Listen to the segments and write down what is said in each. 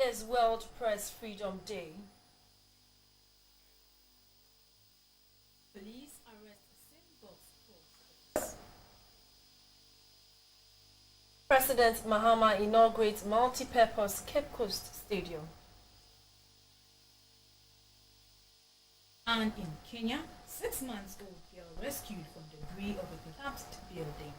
is World Press Freedom Day. Police arrest symbols. President Mahama inaugurates multi-purpose Cape Coast Stadium. And in Kenya, 6-month-old girl rescued from debris of a collapsed building.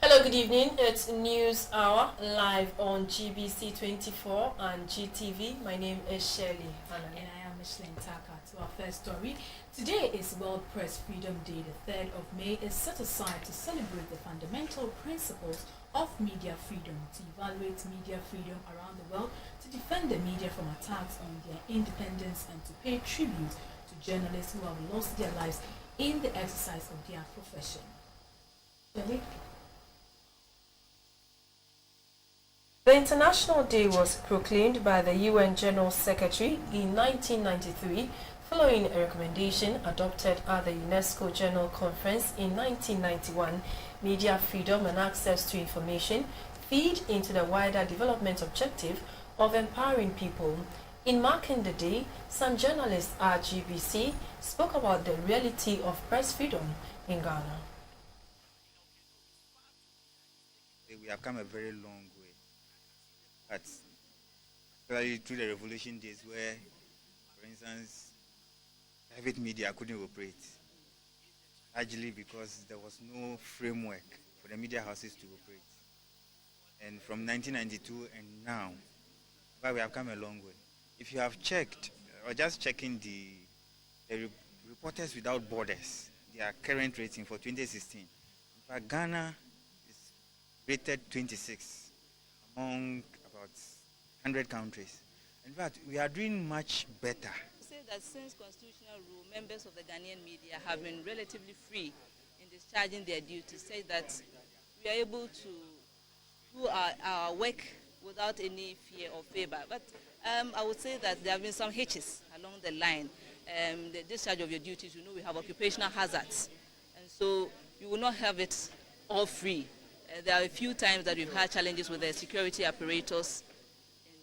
Hello, good evening. It's News Hour live on GBC24 and GTV. My name is Shirley Hanna. And I am Micheline Taka. To our first story, today is World Press Freedom Day. The 3rd of May is set aside to celebrate the fundamental principles of media freedom, to evaluate media freedom around the world, to defend the media from attacks on their independence, and to pay tribute to journalists who have lost their lives in the exercise of their profession. Shirley? The International Day was proclaimed by the UN General Secretary in 1993 following a recommendation adopted at the UNESCO General Conference in 1991. Media freedom and access to information feed into the wider development objective of empowering people. In marking the day, some journalists at GBC spoke about the reality of press freedom in Ghana. We have come a very long way. But especially through the revolution days where, for instance, private media couldn't operate, largely because there was no framework for the media houses to operate. And from 1992 and now, well, we have come a long way. If you have checked, or just checking the Reporters Without Borders, their current rating for 2016, in fact, Ghana is rated 26 among about 100 countries. In fact, we are doing much better. Say that since constitutional rule, members of the Ghanaian media have been relatively free in discharging their duties, say that we are able to do our work without any fear or favor. But I would say that there have been some hitches along the line. The discharge of your duties, we have occupational hazards. And so you will not have it all free. There are a few times that we've had challenges with the security apparatus in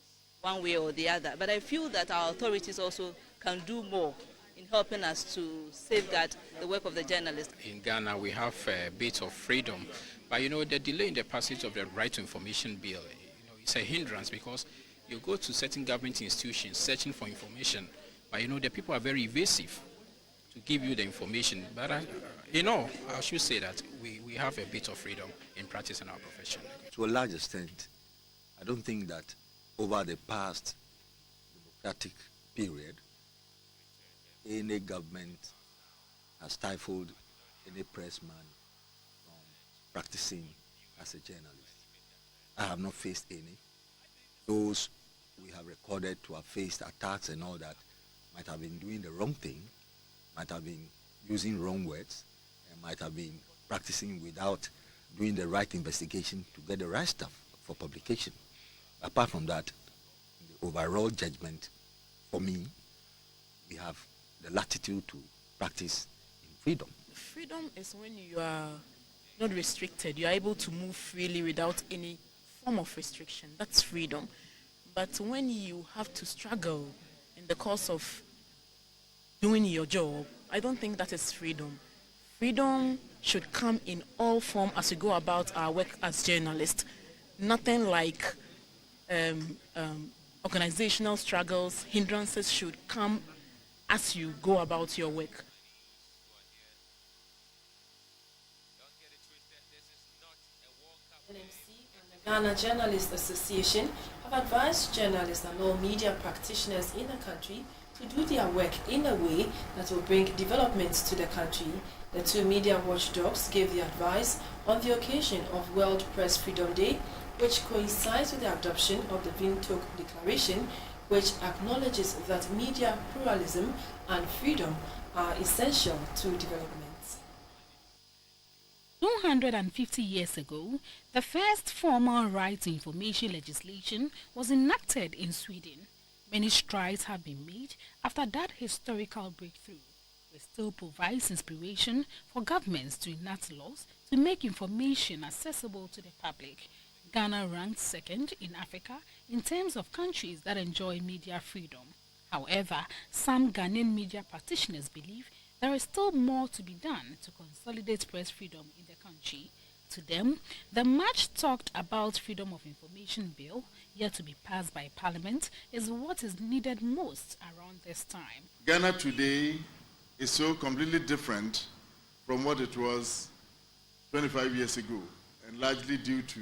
one way or the other. But I feel that our authorities also can do more in helping us to safeguard the work of the journalists. In Ghana, we have a bit of freedom. But, the delay in the passage of the Right to Information Bill, it's a hindrance because you go to certain government institutions searching for information. But, the people are very evasive to give you the information. But, I should say that we have a bit of freedom in practicing our profession. To a large extent, I don't think that over the past democratic period, any government has stifled any pressman from practicing as a journalist. I have not faced any. Those we have recorded to have faced attacks and all that might have been doing the wrong thing, might have been using wrong words, and might have been practicing without doing the right investigation to get the right stuff for publication. Apart from that, the overall judgment, for me, we have the latitude to practice in freedom. Freedom is when you are not restricted. You are able to move freely without any form of restriction. That's freedom. But when you have to struggle in the course of doing your job, I don't think that is freedom. Freedom should come in all form as we go about our work as journalists. Nothing like organizational struggles, hindrances should come as you go about your work. Ghana Journalists Association have advised journalists and all media practitioners in the country to do their work in a way that will bring developments to the country. The two media watchdogs gave the advice on the occasion of World Press Freedom Day, which coincides with the adoption of the Windhoek Declaration, which acknowledges that media pluralism and freedom are essential to development. 250 years ago, the first formal right to information legislation was enacted in Sweden. Many strides have been made after that historical breakthrough. which still provides inspiration for governments to enact laws to make information accessible to the public. Ghana ranked second in Africa in terms of countries that enjoy media freedom. However, some Ghanaian media practitioners believe there is still more to be done to consolidate press freedom in the country. To them, the much talked about Freedom of Information Bill, yet to be passed by Parliament, is what is needed most around this time. Ghana today is so completely different from what it was 25 years ago, and largely due to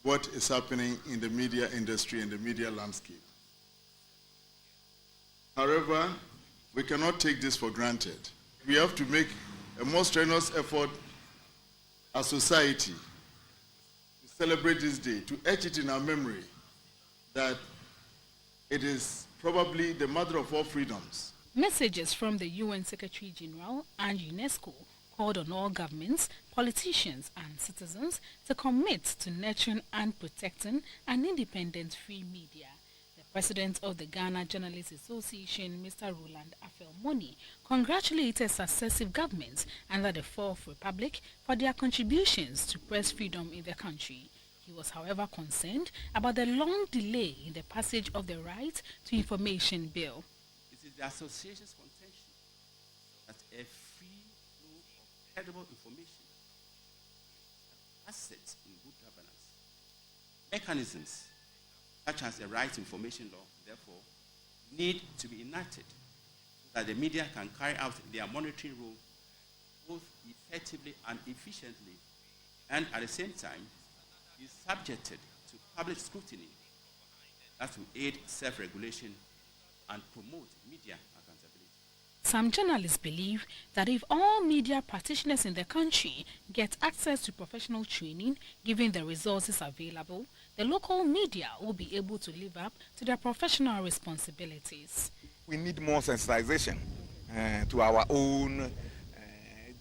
what is happening in the media industry and the media landscape. However, we cannot take this for granted. We have to make a more strenuous effort as society to celebrate this day, to etch it in our memory that it is probably the mother of all freedoms. Messages from the UN Secretary General and UNESCO called on all governments, politicians and citizens to commit to nurturing and protecting an independent free media. The president of the Ghana Journalists Association, Mr. Roland Afelmoni, congratulated successive governments under the Fourth Republic for their contributions to press freedom in the country. He was, however, concerned about the long delay in the passage of the Right to Information Bill. It is the association's contention that a free flow of credible information, assets in good governance, mechanisms such as the Right to Information Law, therefore, need to be enacted so that the media can carry out their monitoring role both effectively and efficiently, and at the same time, is subjected to public scrutiny that will aid self-regulation and promote media accountability. Some journalists believe that if all media practitioners in the country get access to professional training, given the resources available, the local media will be able to live up to their professional responsibilities. We need more sensitization to our own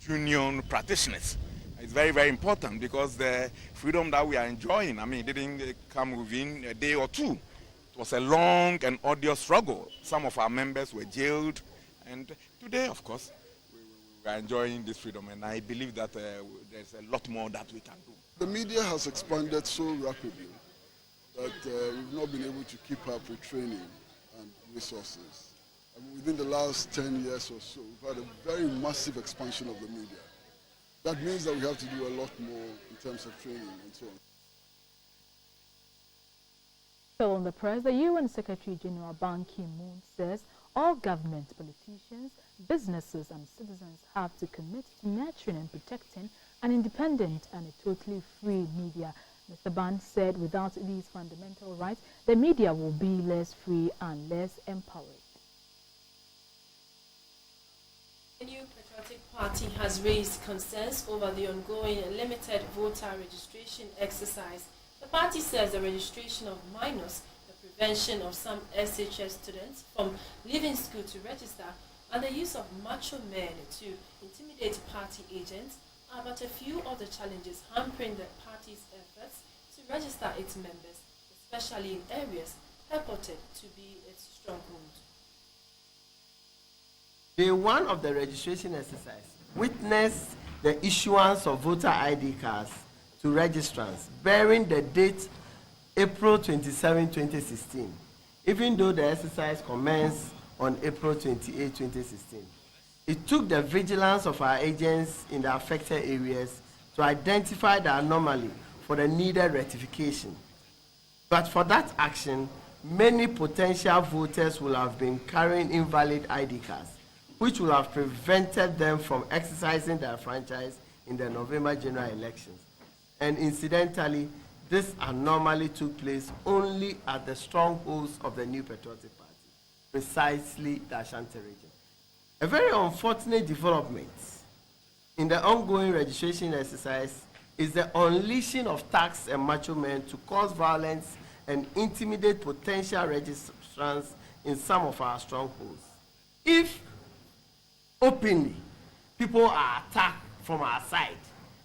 junior practitioners. It's very, very important because the freedom that we are enjoying, it didn't come within a day or two. It was a long and arduous struggle. Some of our members were jailed, and today, of course, we are enjoying this freedom, and I believe that there's a lot more that we can do. The media has expanded so rapidly that we've not been able to keep up with training and resources. Within the last 10 years or so, we've had a very massive expansion of the media. That means that we have to do a lot more in terms of training and so on. Still on the press, the UN Secretary General Ban Ki-moon says all government, politicians, businesses and citizens have to commit to nurturing and protecting an independent and a totally free media. Mr. Ban said without these fundamental rights, the media will be less free and less empowered. The new Patriotic Party has raised concerns over the ongoing limited voter registration exercise. The party says the registration of minors, the prevention of some SHS students from leaving school to register, and the use of macho men to intimidate party agents are but a few of the challenges hampering the party's efforts to register its members, especially in areas purported to be its stronghold. Day one of the registration exercise witnessed the issuance of voter ID cards to registrants bearing the date April 27, 2016, even though the exercise commenced on April 28, 2016. It took the vigilance of our agents in the affected areas to identify the anomaly for the needed rectification. But for that action, many potential voters will have been carrying invalid ID cards, which will have prevented them from exercising their franchise in the November general elections. And incidentally, this anomaly took place only at the strongholds of the new Patriotic Party, precisely the Ashanti region. A very unfortunate development in the ongoing registration exercise is the unleashing of thugs and macho men to cause violence and intimidate potential registrants in some of our strongholds. If openly people are attacked from our side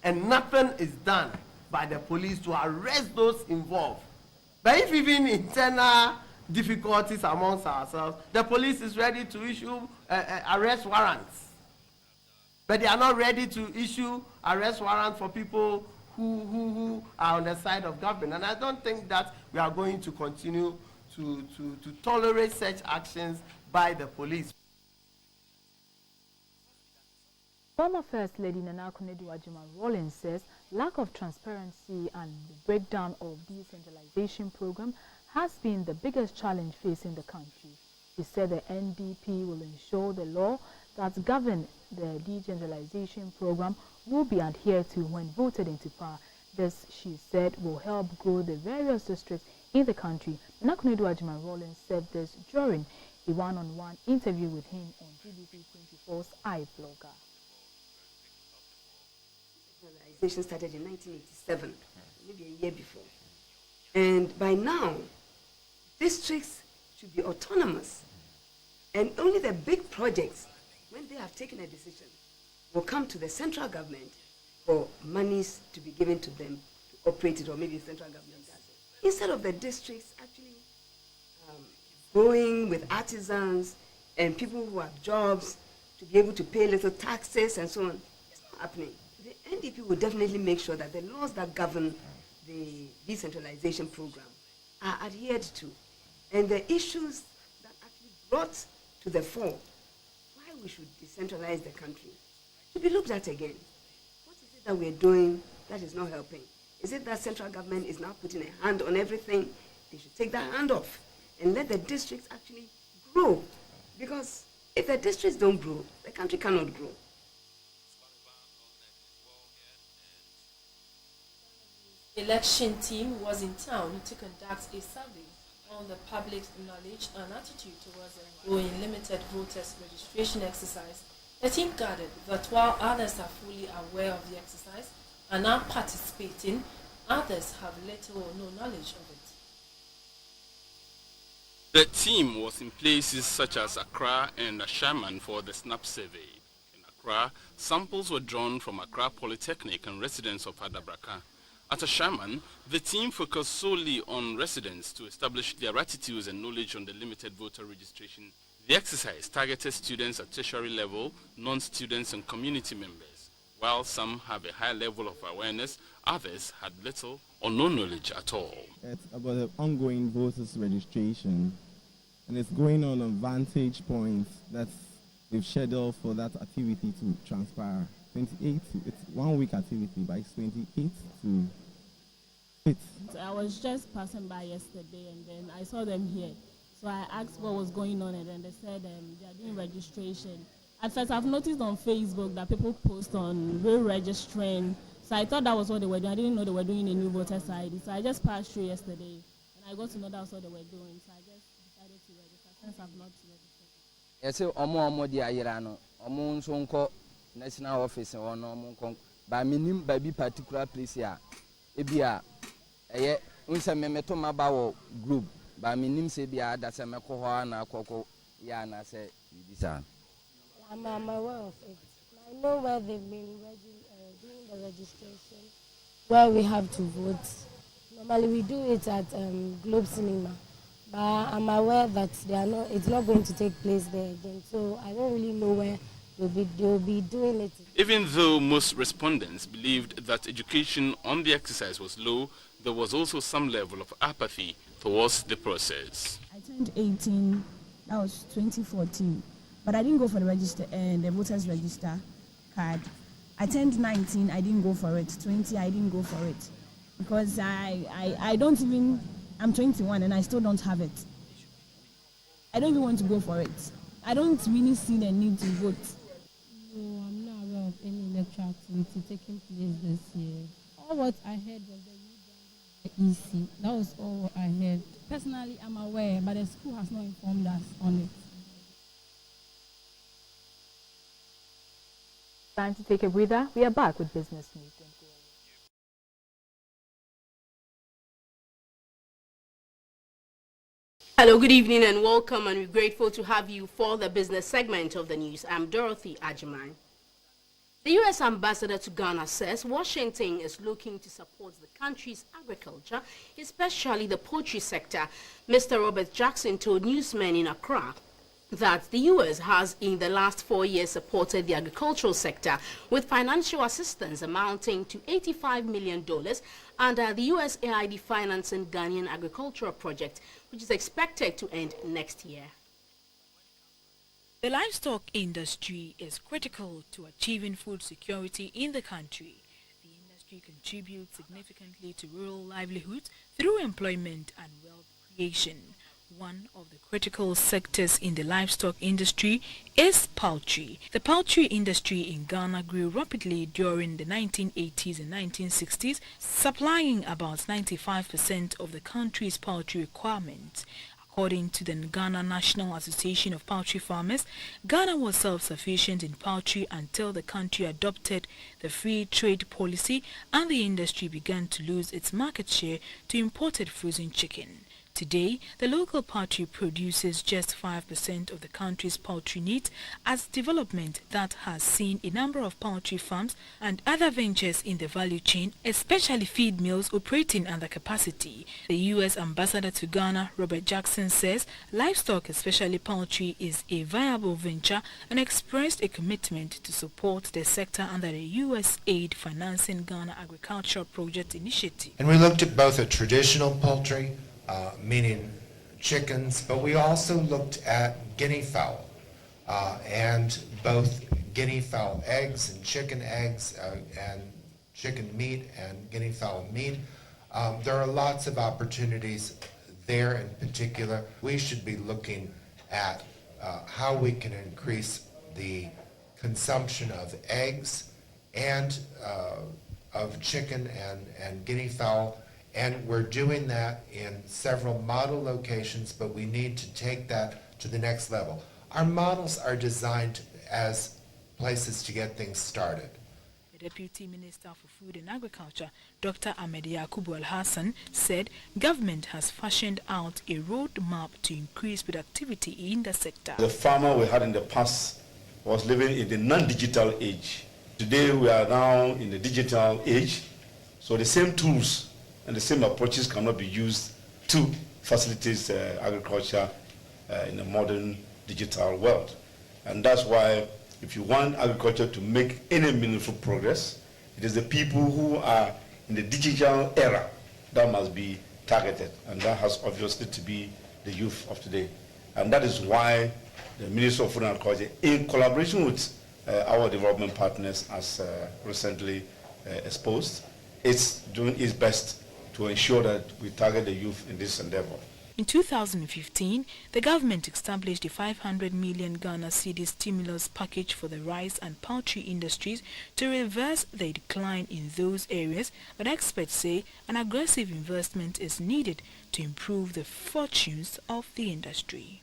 and nothing is done by the police to arrest those involved, but if even internal difficulties amongst ourselves, the police is ready to issue arrest warrants. But they are not ready to issue arrest warrants for people who are on the side of government. And I don't think that we are going to continue to tolerate such actions by the police. Former First Lady Nana Akufo-Addo Rawlings says lack of transparency and the breakdown of the decentralization program has been the biggest challenge facing the country. She said the NDP will ensure the law that governs the decentralization program will be adhered to when voted into power. This, she said, will help grow the various districts in the country. Nana Akufo-Addo Rawlings said this during a one-on-one interview with him on GBC24's iBlogger. Decentralization started in 1987, maybe a year before. And by now, districts should be autonomous. And only the big projects, when they have taken a decision, will come to the central government for monies to be given to them to operate it, or maybe the central government does it. Instead of the districts actually growing with artisans and people who have jobs to be able to pay little taxes and so on, it's not happening. The NDP will definitely make sure that the laws that govern the decentralization program are adhered to. And the issues that actually brought to the fore why we should decentralize the country to be looked at again. What is it that we're doing that is not helping? Is it that central government is now putting a hand on everything? They should take that hand off and let the districts actually grow. Because if the districts don't grow, the country cannot grow. Election team was in town to conduct a survey on the public's knowledge and attitude towards the ongoing limited voters registration exercise. The team gathered that while others are fully aware of the exercise and are participating, others have little or no knowledge of it. The team was in places such as Accra and Ashaman for the SNAP survey. In Accra, samples were drawn from Accra Polytechnic and residents of Adabraka. At Ashaman, the team focused solely on residents to establish their attitudes and knowledge on the limited voter registration. The exercise targeted students at tertiary level, non-students and community members. While some have a high level of awareness, others had little or no knowledge at all. It's about the ongoing voters registration, and it's going on vantage points that they've scheduled for that activity to transpire. 28, it's 1 week activity, but it's 28 to 8. So I was just passing by yesterday and then I saw them here. So I asked what was going on and then they said they are doing registration. At first I've noticed on Facebook that people post on re-registering. So I thought that was what they were doing. I didn't know they were doing a new voter ID. So I just passed through yesterday and I got to know that's what they were doing. So I just decided to register since I've not registered. Yes, omo di ayirano. Omo nso national office or no by minim baby particular place here. Ebia eye unsa memeto mabawo group by minim se bia that se meko na akoko ya na se bibisa. I'm aware of it. I know where they've been doing the registration, where we have to vote. Normally we do it at Globe Cinema, but I'm aware that it's not going to take place there again. So I don't really know where they'll be doing it. Even though most respondents believed that education on the exercise was low, there was also some level of apathy towards the process. I turned 18, that was 2014, but I didn't go for the voters register card. I turned 19, I didn't go for it. 20, I didn't go for it because I don't even, I'm 21 and I still don't have it. I don't even want to go for it. I don't really see the need to vote. No, I'm not aware of any electoral activity taking place this year. All what I heard was the EC. That was all I heard. Personally, I'm aware, but the school has not informed us on it. Time to take a breather. We are back with business news. Hello, good evening and welcome, and we're grateful to have you for the business segment of the news. I'm Dorothy Ajimai. The U.S. ambassador to Ghana says Washington is looking to support the country's agriculture, especially the poultry sector. Mr. Robert Jackson told newsmen in Accra that the U.S. has in the last 4 years supported the agricultural sector with financial assistance amounting to $85 million under the USAID financing Ghanaian agricultural project, which is expected to end next year. The livestock industry is critical to achieving food security in the country. The industry contributes significantly to rural livelihoods through employment and wealth creation. One of the critical sectors in the livestock industry is poultry. The poultry industry in Ghana grew rapidly during the 1980s and 1960s, supplying about 95% of the country's poultry requirements. According to the Ghana National Association of Poultry Farmers, Ghana was self-sufficient in poultry until the country adopted the free trade policy and the industry began to lose its market share to imported frozen chicken. Today, the local poultry produces just 5% of the country's poultry needs, as development that has seen a number of poultry farms and other ventures in the value chain, especially feed mills, operating under capacity. The U.S. ambassador to Ghana, Robert Jackson, says livestock, especially poultry, is a viable venture and expressed a commitment to support the sector under the USAID Financing Ghana Agricultural Project Initiative. And we looked at both a traditional poultry, meaning chickens, but we also looked at guinea fowl and both guinea fowl eggs and chicken eggs and chicken meat and guinea fowl meat. There are lots of opportunities there. In particular, we should be looking at how we can increase the consumption of eggs and of chicken and guinea fowl. And we're doing that in several model locations, but we need to take that to the next level. Our models are designed as places to get things started. The Deputy Minister for Food and Agriculture, Dr. Ahmed Yakubu Al-Hassan, said government has fashioned out a roadmap to increase productivity in the sector. The farmer we had in the past was living in the non-digital age. Today we are now in the digital age, so the same tools and the same approaches cannot be used to facilitate agriculture in a modern digital world. And that's why if you want agriculture to make any meaningful progress, it is the people who are in the digital era that must be targeted. And that has obviously to be the youth of today. And that is why the Ministry of Food and Agriculture, in collaboration with our development partners, as recently exposed, is doing its best to ensure that we target the youth in this endeavor. In 2015, the government established a 500 million Ghana cedi stimulus package for the rice and poultry industries to reverse the decline in those areas, but experts say an aggressive investment is needed to improve the fortunes of the industry.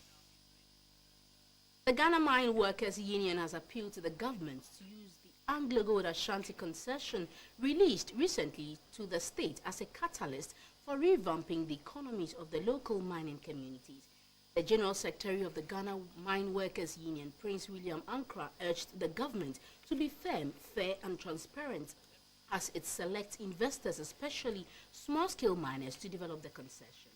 The Ghana Mine Workers Union has appealed to the government to use the Anglo-Gold Ashanti concession released recently to the state as a catalyst for revamping the economies of the local mining communities. The General Secretary of the Ghana Mine Workers Union, Prince William Ankra, urged the government to be firm, fair and transparent as it selects investors, especially small-scale miners, to develop the concession.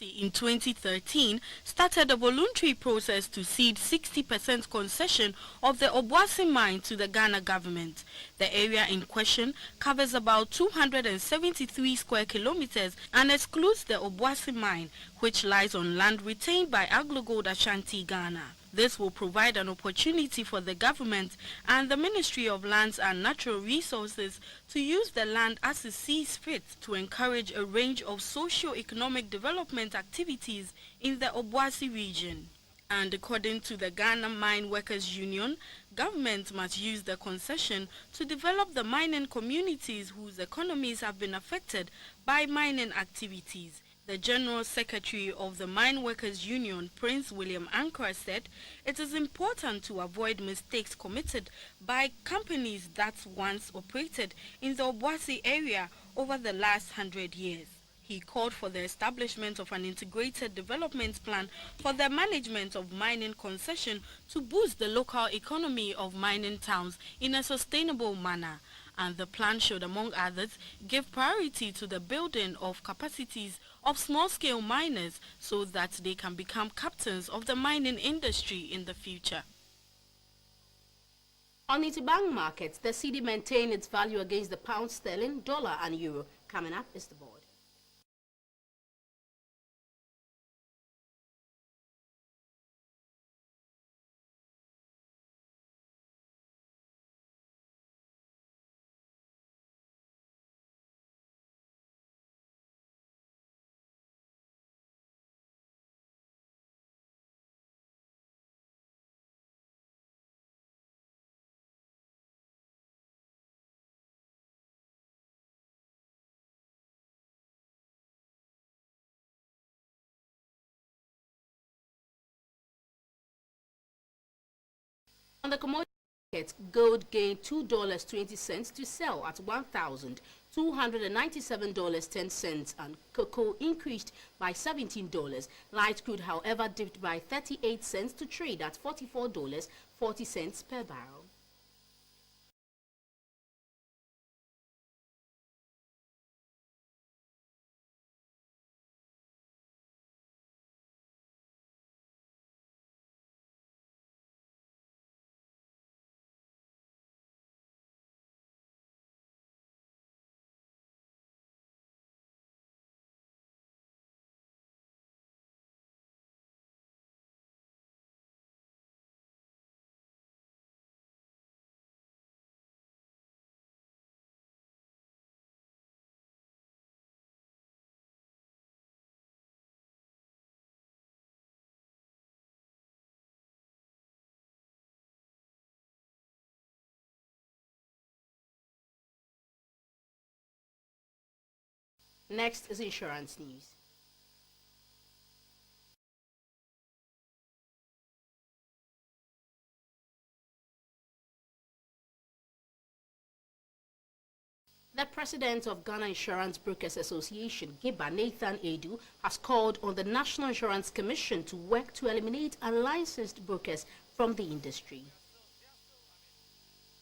In 2013, started a voluntary process to cede 60% concession of the Obuasi mine to the Ghana government. The area in question covers about 273 square kilometers and excludes the Obuasi mine, which lies on land retained by Anglo-Gold Ashanti Ghana. This will provide an opportunity for the government and the Ministry of Lands and Natural Resources to use the land as it sees fit to encourage a range of socio-economic development activities in the Obuasi region. And according to the Ghana Mine Workers Union, government must use the concession to develop the mining communities whose economies have been affected by mining activities. The General Secretary of the Mine Workers Union, Prince William Ankra, said it is important to avoid mistakes committed by companies that once operated in the Obuasi area over the last 100 years. He called for the establishment of an integrated development plan for the management of mining concession to boost the local economy of mining towns in a sustainable manner. and the plan should, among others, give priority to the building of capacities of small-scale miners so that they can become captains of the mining industry in the future. On interbank markets, the cedi maintained its value against the pound sterling, dollar and euro. Coming up is the board. On the commodity market, gold gained $2.20 to sell at $1,297.10, and cocoa increased by $17. Light crude, however, dipped by 38 cents to trade at $44.40 per barrel. Next is insurance news. The president of Ghana Insurance Brokers Association, GBA, Nathan Edu, has called on the National Insurance Commission to work to eliminate unlicensed brokers from the industry.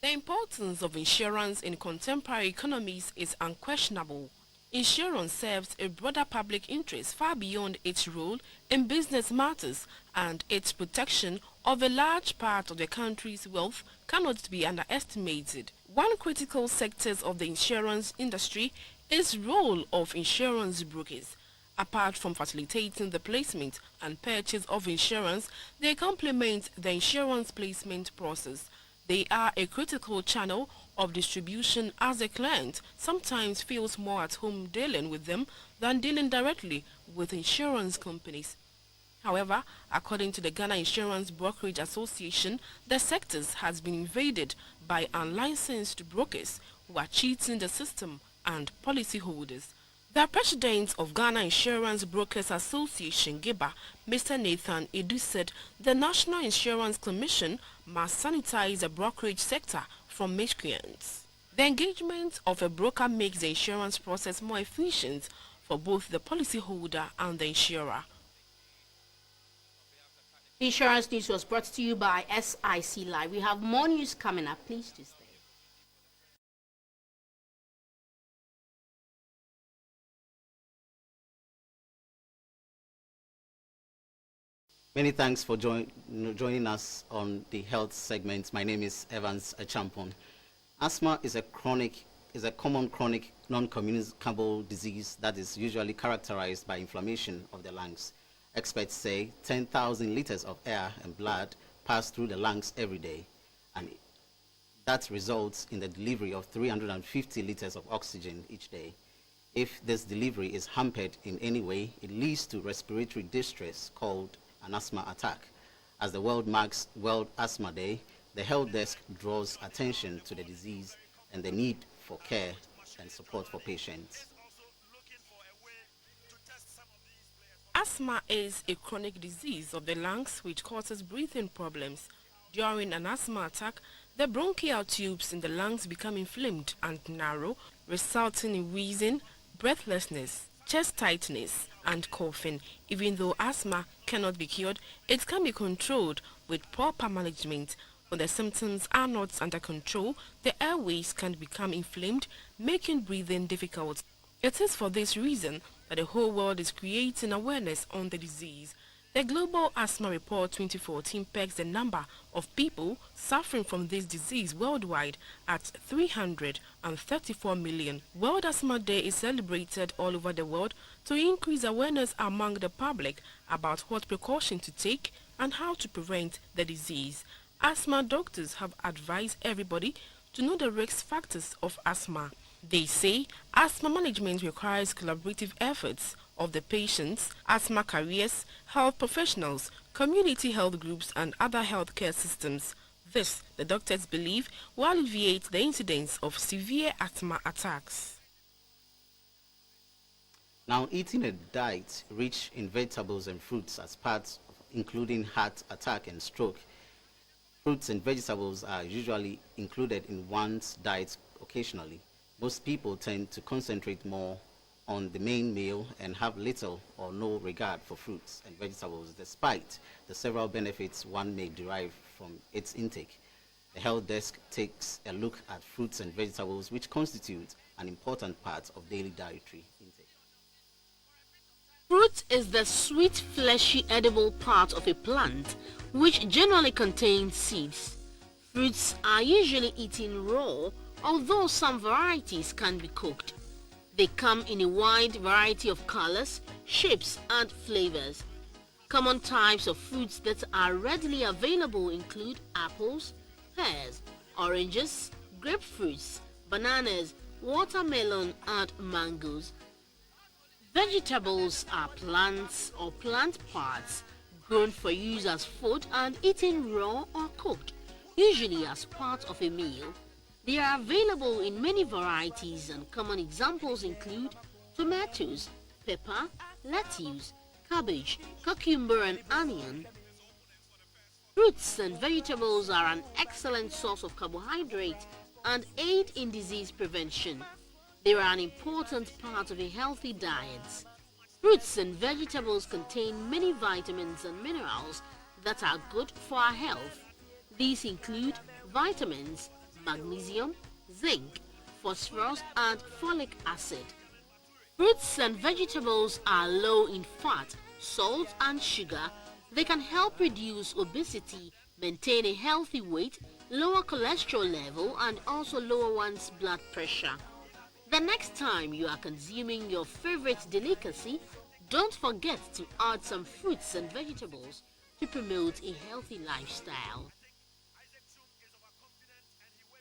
The importance of insurance in contemporary economies is unquestionable. Insurance serves a broader public interest far beyond its role in business matters, and its protection of a large part of the country's wealth cannot be underestimated. One critical sector of the insurance industry is the role of insurance brokers. Apart from facilitating the placement and purchase of insurance, they complement the insurance placement process. They are a critical channel of distribution, as the client sometimes feels more at home dealing with them than dealing directly with insurance companies. However, according to the Ghana Insurance Brokerage Association, the sector has been invaded by unlicensed brokers who are cheating the system and policyholders. The president of Ghana Insurance Brokers Association, GBA, Mr. Nathan Edu, said the National Insurance Commission must sanitize the brokerage sector from miscreants. The engagement of a broker makes the insurance process more efficient for both the policyholder and the insurer. Insurance news was brought to you by SIC Live. We have more news coming up. Please do stay. Many thanks for joining us on the health segment. My name is Evans Achampon. Asthma is a common chronic non-communicable disease that is usually characterized by inflammation of the lungs. Experts say 10,000 liters of air and blood pass through the lungs every day, and that results in the delivery of 350 liters of oxygen each day. If this delivery is hampered in any way, it leads to respiratory distress called an asthma attack. As the world marks World Asthma Day, the health desk draws attention to the disease and the need for care and support for patients. Asthma is a chronic disease of the lungs which causes breathing problems. During an asthma attack, the bronchial tubes in the lungs become inflamed and narrow, resulting in wheezing, breathlessness, chest tightness, and coughing. Even though asthma cannot be cured, it can be controlled with proper management. When the symptoms are not under control, the airways can become inflamed, making breathing difficult. It is for this reason that the whole world is creating awareness on the disease. The Global Asthma Report 2014 pegs the number of people suffering from this disease worldwide at 334 million. World Asthma Day is celebrated all over the world to increase awareness among the public about what precautions to take and how to prevent the disease. Asthma doctors have advised everybody to know the risk factors of asthma. They say asthma management requires collaborative efforts of the patients, asthma carriers, health professionals, community health groups and other healthcare systems. This, the doctors believe, will alleviate the incidence of severe asthma attacks. Now, eating a diet rich in vegetables and fruits as part of including heart attack and stroke. Fruits and vegetables are usually included in one's diet occasionally. Most people tend to concentrate more on the main meal and have little or no regard for fruits and vegetables, despite the several benefits one may derive from its intake. The Health Desk takes a look at fruits and vegetables, which constitute an important part of daily dietary intake. Fruit is the sweet, fleshy, edible part of a plant, which generally contains seeds. Fruits are usually eaten raw, although some varieties can be cooked. They come in a wide variety of colors, shapes, and flavors. Common types of fruits that are readily available include apples, pears, oranges, grapefruits, bananas, watermelon, and mangoes. Vegetables are plants or plant parts grown for use as food and eaten raw or cooked, usually as part of a meal. They are available in many varieties and common examples include tomatoes, pepper, lettuce, cabbage, cucumber and onion. Fruits and vegetables are an excellent source of carbohydrate and aid in disease prevention. They are an important part of a healthy diet. Fruits and vegetables contain many vitamins and minerals that are good for our health. These include vitamins, magnesium, zinc, phosphorus, and folic acid. Fruits and vegetables are low in fat, salt, and sugar. They can help reduce obesity, maintain a healthy weight, lower cholesterol level, and also lower one's blood pressure. The next time you are consuming your favorite delicacy, don't forget to add some fruits and vegetables to promote a healthy lifestyle.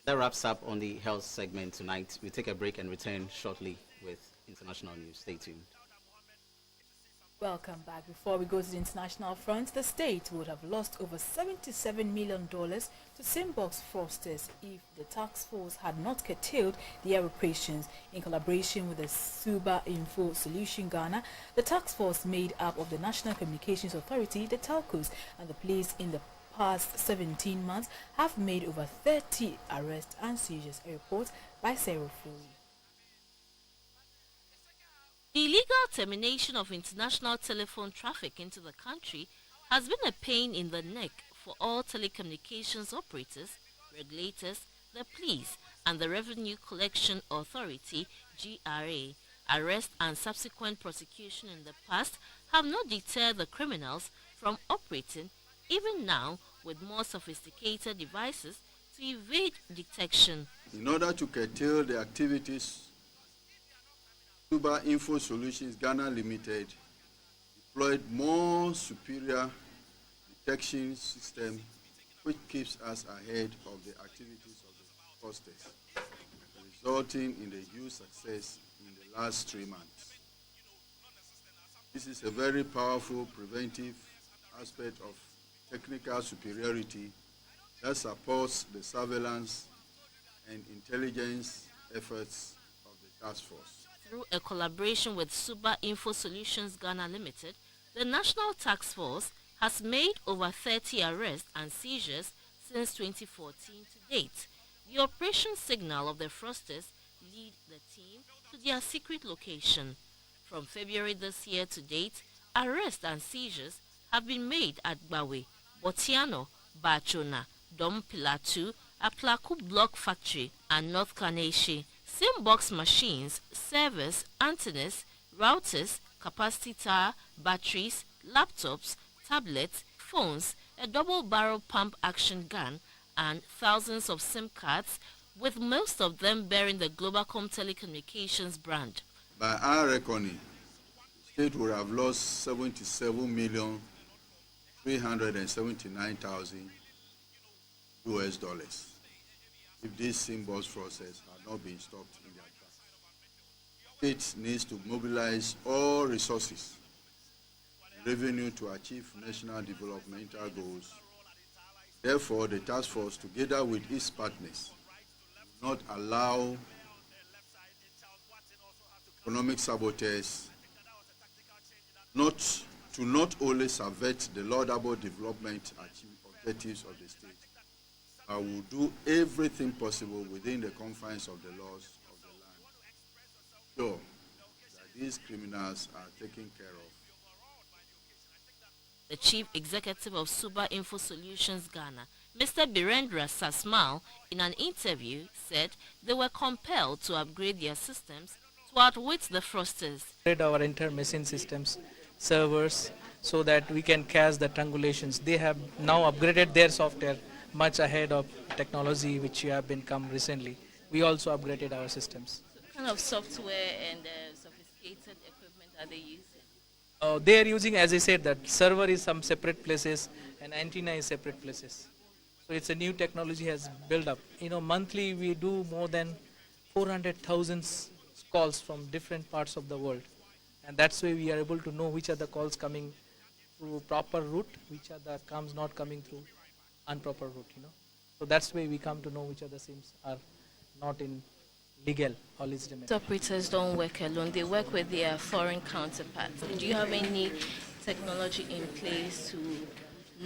That wraps up on the health segment tonight. We'll take a break and return shortly with international news. Stay tuned. Welcome back. Before we go to the international front, the state would have lost over $77 million to Simbox fraudsters if the task force had not curtailed their operations. In collaboration with the Suba Info Solution Ghana, the task force made up of the National Communications Authority, the telcos, and the police in the past 17 months have made over 30 arrests and seizures, a report by Sarah Foley. The illegal termination of international telephone traffic into the country has been a pain in the neck for all telecommunications operators, regulators, the police, and the Revenue Collection Authority, GRA. Arrest and subsequent prosecution in the past have not deterred the criminals from operating, even now with more sophisticated devices to evade detection. In order to curtail the activities, Suba Info Solutions Ghana Limited deployed more superior detection system which keeps us ahead of the activities of the fraudsters, resulting in the huge success in the last 3 months. This is a very powerful preventive aspect of technical superiority that supports the surveillance and intelligence efforts of the task force. Through a collaboration with Suba Info Solutions Ghana Limited, the National Task Force has made over 30 arrests and seizures since 2014 to date. The operation signal of the fraudsters lead the team to their secret location. From February this year to date, arrests and seizures have been made at Bawe, Botiano, Bachona, Dom Pilatu, Aplaku Block Factory, and North Kaneshi. Simbox machines, servers, antennas, routers, capacity tower, batteries, laptops, tablets, phones, a double-barrel pump action gun, and thousands of SIM cards, with most of them bearing the Globalcom Telecommunications brand. By our reckoning, the state would have lost 77,379,000 US dollars if this Simbox process had not been stopped in their tracks. The state needs to mobilize all resources and revenue to achieve national developmental goals. Therefore, the task force, together with its partners, will not allow economic saboteurs not only subvert the laudable development objectives of the state, but will do everything possible within the confines of the laws of the land, so that these criminals are taken care of. The Chief Executive of Suba Info Solutions Ghana, Mr. Birendra Sasmal, in an interview, said they were compelled to upgrade their systems to outwit the fraudsters. Our inter-machine systems, servers, so that we can catch the triangulations. They have now upgraded their software much ahead of technology which have been come recently. We also upgraded our systems. What kind of software and sophisticated equipment are they using? They are using, as I said, that server is some separate places and antenna is separate places. So it's a new technology has built up. Monthly we do more than 400,000 calls from different parts of the world. And that's why we are able to know which are the calls coming through proper route, which are the comes not coming through improper route, So that's why we come to know which other SIMs are not in legal or legitimate. Operators don't work alone, they work with their foreign counterparts. Do you have any technology in place to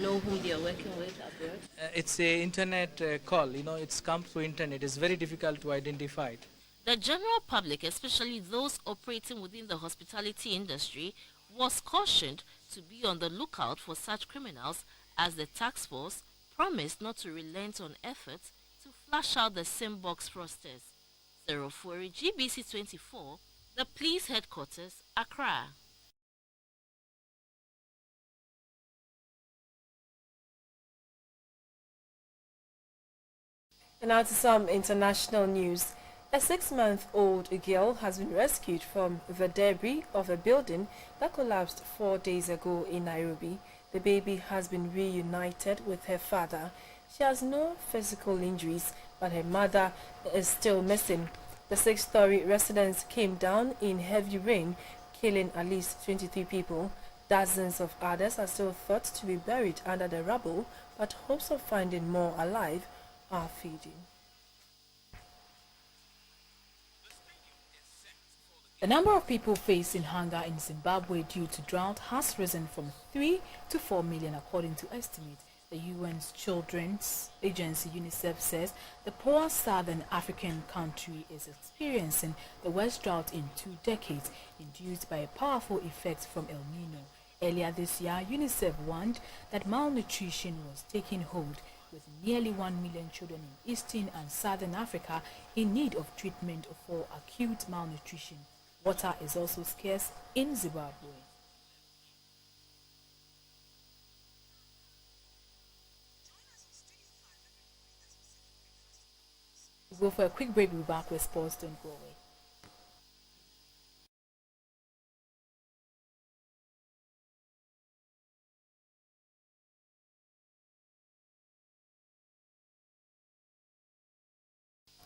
know whom they are working with abroad? It's a internet call, it's come through internet. It's very difficult to identify it. The general public, especially those operating within the hospitality industry, was cautioned to be on the lookout for such criminals, as the task force promised not to relent on efforts to flush out the Simbox fraudsters. Serofori, GBC24, the police headquarters, Accra. And now to some international news. A 6-month-old girl has been rescued from the debris of a building that collapsed 4 days ago in Nairobi. The baby has been reunited with her father. She has no physical injuries, but her mother is still missing. The 6-story residence came down in heavy rain, killing at least 23 people. Dozens of others are still thought to be buried under the rubble, but hopes of finding more alive are fading. The number of people facing hunger in Zimbabwe due to drought has risen from 3 to 4 million according to estimates. The UN's Children's Agency UNICEF says the poor southern African country is experiencing the worst drought in 2 decades, induced by a powerful effect from El Nino. Earlier this year, UNICEF warned that malnutrition was taking hold, with nearly 1 million children in eastern and southern Africa in need of treatment for acute malnutrition. Water is also scarce in Zimbabwe. We'll go for a quick break. We'll be back with sports. Don't go away.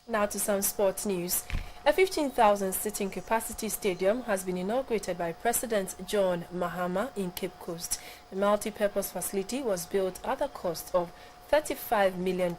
Now to some sports news. A 15,000 sitting capacity stadium has been inaugurated by President John Mahama in Cape Coast. The multi-purpose facility was built at the cost of $35 million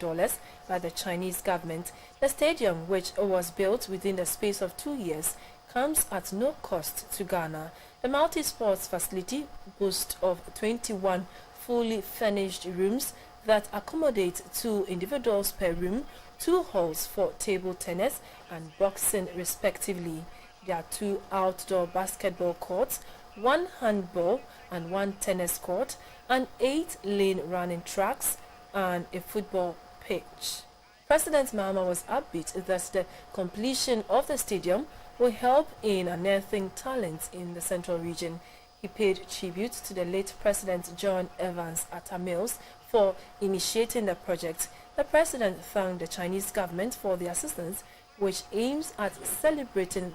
by the Chinese government. The stadium, which was built within the space of 2 years, comes at no cost to Ghana. The multi-sports facility boasts of 21 fully furnished rooms that accommodate 2 individuals per room, 2 halls for table tennis and boxing respectively. There are 2 outdoor basketball courts, 1 handball and 1 tennis court, and 8 lane running tracks, and a football pitch. President Mahama was upbeat that the completion of the stadium will help in unearthing talent in the central region. He paid tribute to the late President John Evans Atta Mills for initiating the project. The president thanked the Chinese government for the assistance, which aims at celebrating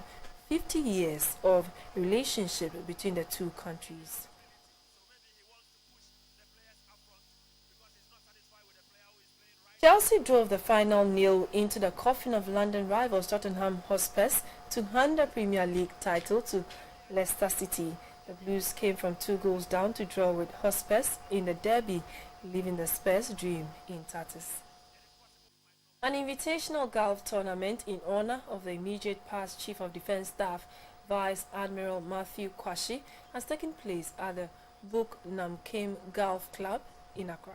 50 years of relationship between the two countries. Chelsea drove the final nail into the coffin of London rivals Tottenham Hotspur to hand the Premier League title to Leicester City. The Blues came from 2 goals down to draw with Hotspur in the derby, leaving the Spurs' dream in tatters. An invitational golf tournament in honor of the immediate past Chief of Defence Staff, Vice Admiral Matthew Kwashi, has taken place at the Buk Namkim Golf Club in Accra.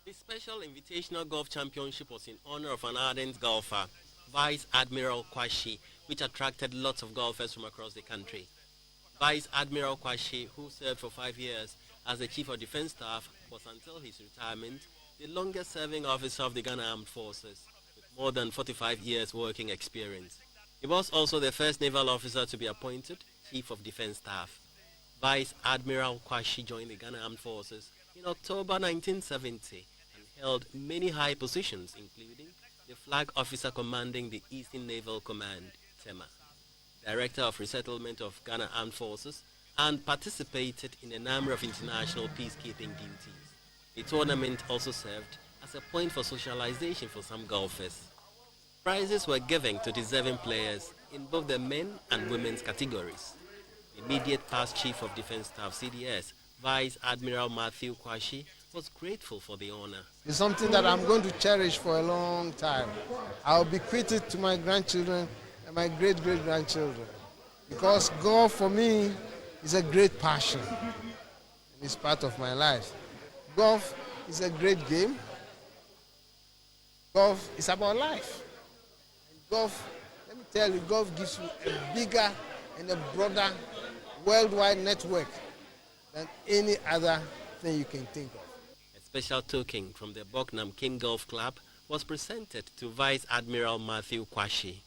The special invitational golf championship was in honor of an ardent golfer, Vice Admiral Kwashi, which attracted lots of golfers from across the country. Vice Admiral Kwashi, who served for 5 years as the Chief of Defence Staff, was until his retirement the longest-serving officer of the Ghana Armed Forces, with more than 45 years working experience. He was also the first naval officer to be appointed Chief of Defence Staff. Vice Admiral Kwashi joined the Ghana Armed Forces in October 1970 and held many high positions, including the flag officer commanding the Eastern Naval Command, TEMA, Director of Resettlement of Ghana Armed Forces, and participated in a number of international peacekeeping duties. The tournament also served as a point for socialization for some golfers. Prizes were given to deserving players in both the men and women's categories. Immediate past Chief of Defence Staff CDS, Vice Admiral Matthew Kwashi, was grateful for the honor. It's something that I'm going to cherish for a long time. I'll bequeath it to my grandchildren and my great-great-grandchildren, because golf for me is a great passion. It's part of my life. Golf is a great game. Golf is about life. And golf, let me tell you, golf gives you a bigger and a broader worldwide network than any other thing you can think of. A special token from the Boknam King Golf Club was presented to Vice Admiral Matthew Kwashi.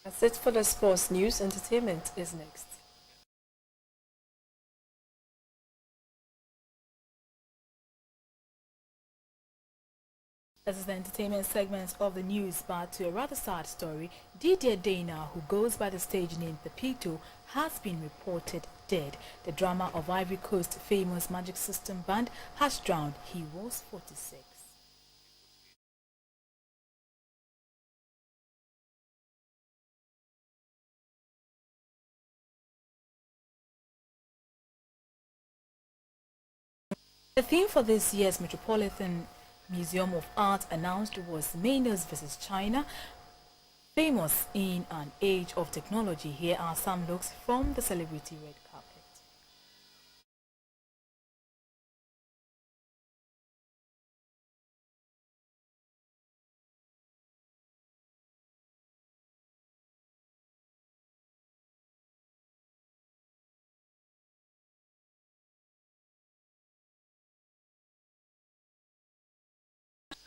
That's it for the sports news. Entertainment is next. This is the entertainment segment of the news, but to a rather sad story, Didier Dana, who goes by the stage name Pepito, has been reported dead. The drummer of Ivory Coast famous Magic System band has drowned. He was 46. The theme for this year's Metropolitan Museum of Art announced was Mainers vs. China, famous in an age of technology. Here are some looks from the celebrity red carpet.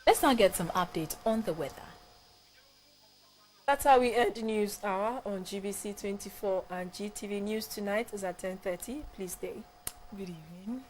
Let's now get some updates on the weather. That's how we end the news hour on GBC24 and GTV. News tonight is at 10:30. Please stay. Good evening.